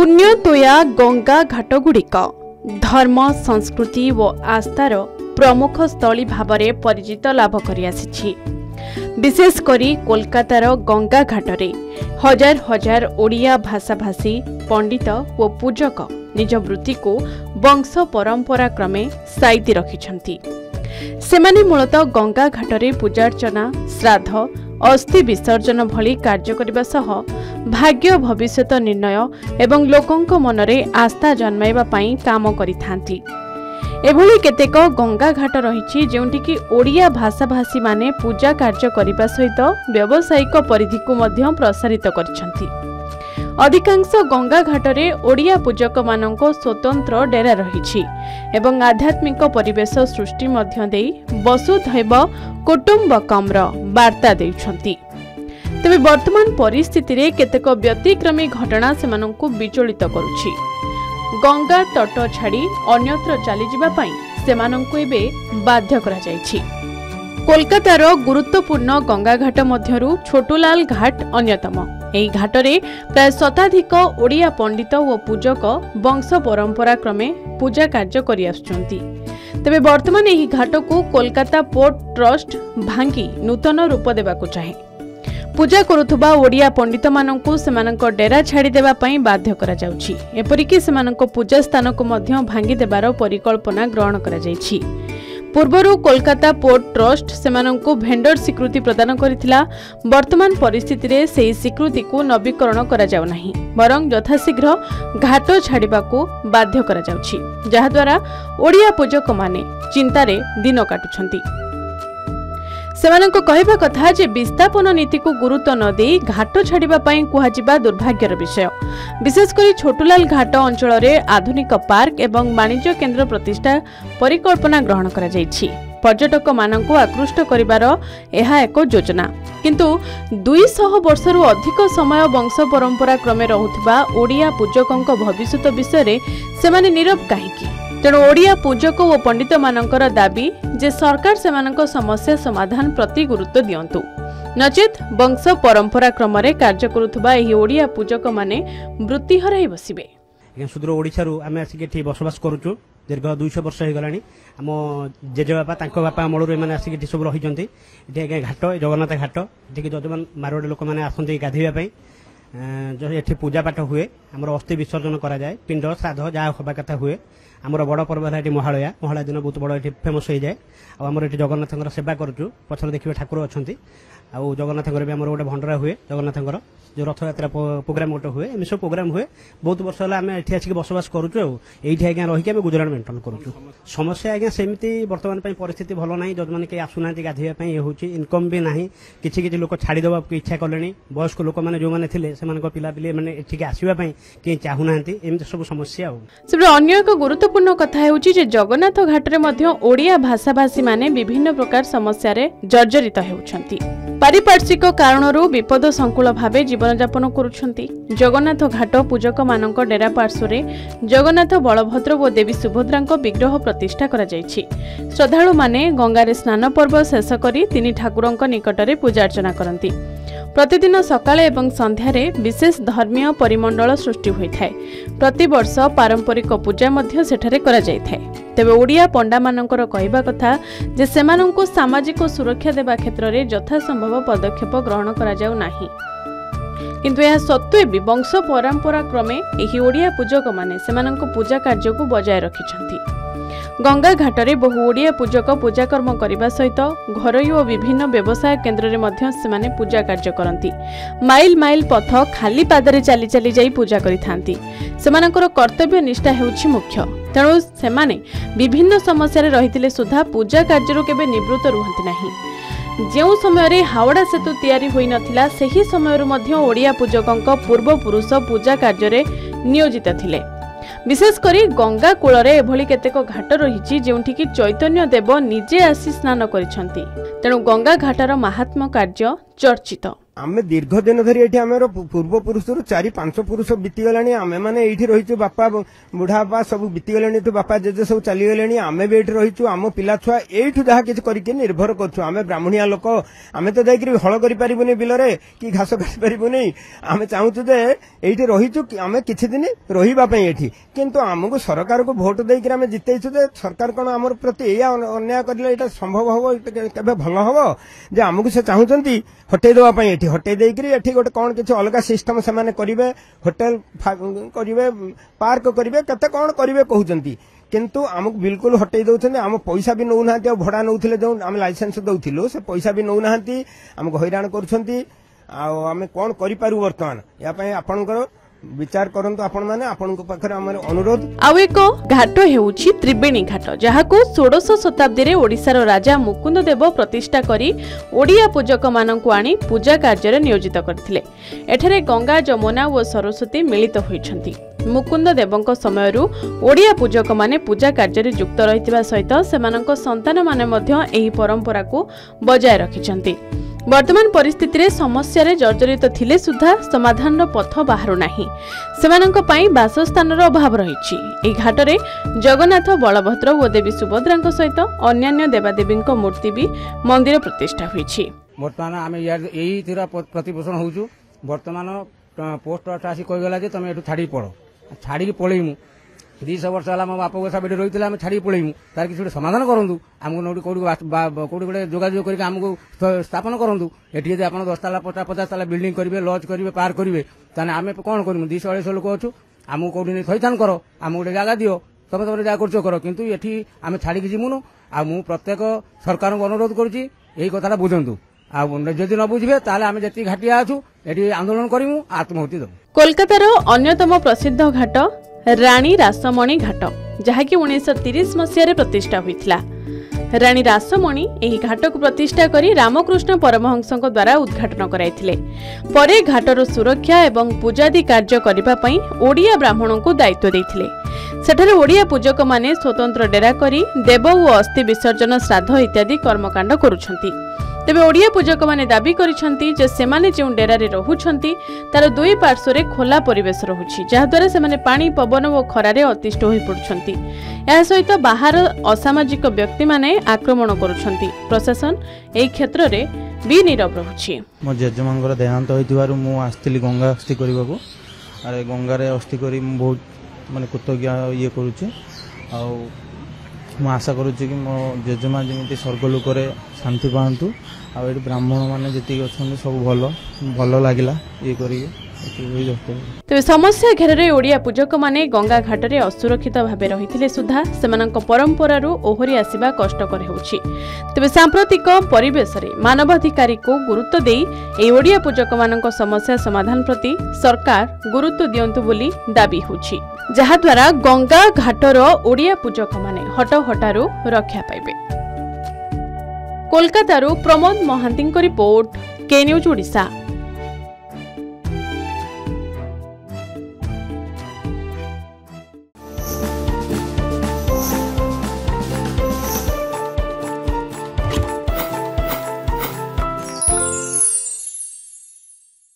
पुण्यतोया गंगा घाटगुड़िक धर्म संस्कृति और आस्थार प्रमुख स्थली भाव में परिचित लाभ करिआसिछि। विशेषकर कोलकातार गंगा घाटरे हजार हजार ओडिया भाषाभाषी पंडित और पूजक निज वृत्ति को वंश परंपरा क्रमे साइती रखिछंती। सेमाने मूलतः गंगा घाटरे पूजार्चना श्राद्ध अस्थि विसर्जन भली कार्य करबा सह भाग्य भविष्यत निर्णय एवं लोकंक मनरे आस्था जन्माइबा पई काम करिथांती। एभली केतेक गंगा घाट रहिछि जेउंटि कि ओडिया भाषाभाषी माने पूजा कार्य करबा सहित व्यावसायिक परिधि को मध्य प्रसारित करिसंती। अधिकांश गंगा घाटरे ओडिया पूजक माननको स्वतंत्र डेरा रहिछि एवं आध्यात्मिक परिवेश सृष्टि मध्य देई वसुधैव कुटुंबकमर वार्ता देउछंती। तबे वर्तमान परिस्थिति रे केतेक व्यतिक्रमी घटना सेमानଙ୍କୁ विचलित करुछि। गंगा तट छाड़ी अन्यत्र चली जिबा पई सेमानଙ୍କୁ एबे बाध्य करा जायछि। कोलकातार गुरुत्वपूर्ण गंगा घाट मध्यरु छोटूलाल घाट अन्यतम। एही घाटरे प्राय शताधिक ओडिया पंडित और पूजक वंश परंपरा क्रमे पूजा कार्य करि आछुंती। तबे वर्तमान एही घाट को कोलकाता पोर्ट ट्रस्ट भांगी नूतन रूप देबाकू चाहे। पूजा करुथुबा ओडिया पंडित माननको सेमानक डेरा छाड़ी देबा पई बाध्य करा जाउछि। एपरिकि सेमानक पूजा स्थान को मध्य भांगी देबार परिकल्पना ग्रहण करा जायछि। पूर्वरु कोलकाता पोर्ट ट्रस्ट सेमानଙ୍କୁ भेंडर स्वीकृति प्रदान करिथिला। वर्तमान परिस्थिति रे सेही स्वीकृति को नवीकरण करा जाउ नाही, बरং यथाशीघ्र घाट छाड़िबाकू बाध्य करा जाउछि, जहा द्वारा ओडिया पूजक माने चिंतारे दिन काटुछंती। सेमानଙ୍କୁ कहबा कथा जे विस्थापन नीति को गुरुत्व न दे घाट छाड़िबा पई कुहाजिबा दुर्भाग्यर विषय। विशेषकर छोटूलाल घाट अंचल रे आधुनिक पार्क एवं वाणिज्य केन्द्र प्रतिष्ठा परिकल्पना ग्रहण करा जायछि। पर्यटक माननको आकृष्ट करिबार एहा एक योजना, किंतु 200 वर्षरु अधिक समय वंश परंपरा क्रमे रहुथिबा ओडिया पूजकଙ୍କ भविष्यत विषय रे सेमाने नीरव काहेकि? तेणु ओडिया पूजक और पंडित मानकर दाबी जे सरकार सेमानक समस्या समाधान प्रति गुरुत्व दियंतु, नचेत वंश परंपरा क्रम रे कार्य करुथुबा एही ओडिया पूजक माने वृत्ति हराई बसिबे। सुदूर ओडिशारू आमे आसिक एठी बसवास करूछु। दीर्घ 200 वर्ष हो गलानी। आम जेजे बापा तांको बापा अमलरू एमाने आसिक एठी सब रहिजंती। एठी आगे घाट जगन्नाथ घाट एठी जजमान मारवाड़ी लोक माने आसंती गाधेबा पई। जो एठी पूजा पाठ हुए, हमर अस्थि विसर्जन करा जाए, पिंड श्राद्ध जा होबा कथा हुए। आमर बड़ पर्व है महालया। महालया दिन बहुत बड़ ये फेमस हो जाए। आमर ये जगन्नाथ सेवा करूँ। पछर देखिए ठाकुर अच्छा आउ जगन्नाथ भी आम गोटे भंडरा हुए। जगन्नाथ जो रथ यात्रा प्रोग्राम गोटे हुए, एम सब प्रोग्राम हुए। बहुत वर्ष है आम ये आसिक बसवास करूँ। ये आज्ञा रहीकि आम गुजराण मेंटेन करूँ। समस्या आज्ञा सेमती बर्तमान परिस्थिति भल ना। जज मैंने कहीं आसुना गाधोवा ये हूँ, इनकम भी ना। किसी लोक छाड़देवा इच्छा कले। वयस्क लोक मैंने जो मैंने पिला पिले मैंने एठिक आसवाई कहीं चाहूना। एमती सब समस्या। अन्य एक गुरुत्वपूर्ण कथा हेउची जे जगन्नाथ घाटरे मध्य ओडिया भाषाभाषी माने विभिन्न प्रकार समस्या रे जर्जरित हेउछंती। पारिपार्श्विक कारणरू विपद संकुल भावे जीवन यापन करुछंती। जगन्नाथ घाट पूजक मानक डेरा पार्श्वरे जगन्नाथ बलभद्र और देवी सुभद्रांक विग्रह प्रतिष्ठा करा जायछि। श्रद्धालु माने गंगारे स्नान पर्व शेष करी तिनि ठाकुरंक निकटरे पूजा अर्चना करंती। प्रतिदिन सकाळे एवं संध्यारे विशेष धर्मीय परिमंडल सृष्टि होइथाय। प्रति वर्ष पारंपरिक पूजा मध्य सेठारे करा जायथाय। तेबे ओडिया पंडा मानकर कहबा कथा जे सेमानଙ୍କୁ सामाजिक सुरक्षा देबा क्षेत्र रे यथासंभव पदक्षेप ग्रहण करा जाउ नाही, किंतु यह सत्वे भी वंश परंपरा क्रमे एही ओडिया पूजक माने सेमानଙ୍କୁ पूजा कार्य को बजाय रखिछंती। गंगा घाटरे बहु ओडिया पूजक पूजा कर्म करने सहित घरोई और विभिन्न व्यवसाय केन्द्र रे मध्य सेमाने पूजा कार्य करती। माइल माइल पथ खाली पादरे चली चली जाई पूजा करिथांती। सेमानकर कर्तव्य निष्ठा हेउछि मुख्य। तेणु सेमाने विभिन्न समस्या रे रहितिले सुधा पूजा कार्य केबे निवृत्त रुहंती नाही। जेउ समय रे हावड़ा सेतु तैयारी होई नथिला सेही समय मध्य ओडिया पूजकंक पूर्व पुरुष पूजा कार्य रे नियोजित थिले। विशेषकर गंगा कूଳରେ एभली केतेक घाट रही जेउठी कि चैतन्य देव निजे आसी स्नान करिसंती। तेणु गंगा घाटर महात्म्य कार्य चर्चित। आमे दीर्घ दिन धरी एठी आमेर पूर्व पुरुष 4-5 पुरुष बीतीगलानी आमे माने एठी रहिचु बापा बुढ़ा बापा सब बीतीगलानी तो बापा जेजे सब चली गलेनी आमे भी एठी रहिचु आम पिला छुआ एठु जहा किछ करिके निर्भर करछु आमे ब्राह्मणिया लोक आमे तो जाइकरी हळ करि परिबुनी बिलरे कि घास करि परिबुनी आमे चाहूछु जे एठी रहिचु आमे किछ दिन रहिबा पई एठी किंतु हमको सरकार को भोट देइकरी आमे जितेइछु जे सरकार कोन हमर प्रति एया अन्याय करले एटा संभव हबो केबे भलो हबो जे हमको से चाहूचंती हटे देवा पई एठी हटे देइकरी एठी गोटे कोन किछ अलगा सिस्टम से माने करिवे होटल करिवे पार्क करिवे कते कोन करिवे कहउचंती किंतु हमको बिल्कुल हटे दउछन हम पैसा भी नौ नाहती भड़ा नउथिले जो हम लाइसेंस दउथिलु से पैसा भी नौ नाहती हमको हैरान करछंती आ हमें कोन करि पारु वर्तमान या पई आपनकर विचार करंतु आपण माने आपनको पाखरे हमर अनुरोध। आउ एक घाट हेउछि त्रिवेणी घाट जहाको 16 शताब्दी रे ओडिसा रो राजा मुकुंद देव प्रतिष्ठा करी ओडिया पूजक माननकु आनी पूजा कार्य रे नियोजित करथिले। एठारे गंगा जमुना व सरस्वती मिलित होइछंती। मुकुंद देवଙ୍କ समयरू ओडिया पूजक माने पूजा कार्य रे युक्त रहितबा सहित सेमानଙ୍କ संतान माने मध्य एही परंपरा को बजाय रखिछंती। वर्तमान परिस्थिति रे समस्या रे जर्जरित थिले सुधा समाधान पथ बाहरु नाही। सेमानଙ୍କ ପାଇଁ बासस्थान रो अभाव रहिछि। एही घाट रे जगन्नाथ बलभद्र व देवी सुभद्राଙ୍କ सहित अन्यान्य देवादेवीଙ୍କ मूर्ति भी मंदिर प्रतिष्ठा होइछि। वर्तमान आमे एही थिरा प्रतिपोषण होउछु। वर्तमान पोस्ट आसी कहि गला जे तमे एठु छाडी पड़ो छाडी पळेइमु 200 वर्ष होला मो बाप गोसा बेटे रहितला हम छाडी पळेइमु तार किछ समाधान करंतु हमको नोडी कोडी गोटे जोगाजोग करके हमको स्थापन करंतु एठी जे आपण 10 ताला 50 ताला बिल्डिंग करिवे लॉज करिवे पार करिवे ताने आमे कोन करिमु 200 लोक अछु हमको कोडी नै थैथान करो हम गोटे जागा दियो तमे तमे जा करछो करो किंतु एठी आमे छाडी कि जिमुनु आ मु प्रत्येक सरकार को अनुरोध करूची एही कथाटा बुझंतु आ जदि न बुझिबे ताले आमे जति घाटिया अछु एठी आंदोलन करिमु आत्महत्या दम। कोलकातार अन्यतम प्रसिद्ध घाट रानी रासमणी घाट जहाँकि 1930 मसीह प्रतिष्ठा होइथिला। रानी रासमणी एही घाट को प्रतिष्ठा करी रामकृष्ण परमहंसଙ୍କ द्वारा उद्घाटन कराइथिले। परे घाटर सुरक्षा एवं पूजादि कार्य करिबा पई ओडिया ब्राह्मणों को दायित्व देइथिले। सेठारे ओडिया पूजक माने स्वतंत्र डेरा करी देव व अस्थि विसर्जन श्राद्ध इत्यादि कर्मकांड करूछंती। तेबे ओडिया पूजक माने दाबी करिसंती जे सेमाने जे डेरा रे रहुछंती तार दुई पार्श्व रे खोला परिवेश रहुछि जहा द्वारा सेमाने पानी पवन व खरा रे अतिष्ठ होई पडुछंती। या सहित बाहर असामाजिक व्यक्ति माने आक्रमण करूछंती। प्रशासन एही क्षेत्र रे बी नीरव रहुछि। मो जेजमांगर देहांत होइतिबारु मु आस्तिली गंगा अस्थि करबाकू अरे गंगा रे अस्थि करी मु बहुत माने कृतज्ञ ये करूछि आ मु आशा करूछि कि मो जेजमा जेमिति स्वर्ग लोक रे शांति पांतु आ एठी ब्राह्मण माने जति अछन सब भलो लागिला ये करी तेज समस्या घेर ओडिया पूजक माने गंगा घाट रे असुरक्षित भाव रही सुधा सेमानक परंपरा ओहरी आसवा कष्टकर होउछि। तेज सांप्रतिक परिवेश रे मानवाधिकारी को गुरुत्व देई ए ओडिया पूजक मानक समस्या समाधान प्रति सरकार गुरुत्व दियंतु बोली दाबी होउछि जहा द्वारा गंगा घाटर ओडिया पूजक माने हटहटारू रक्षा पाइबे। कोलकातारू प्रमोद महांती रिपोर्ट के न्यूज ओडिशा।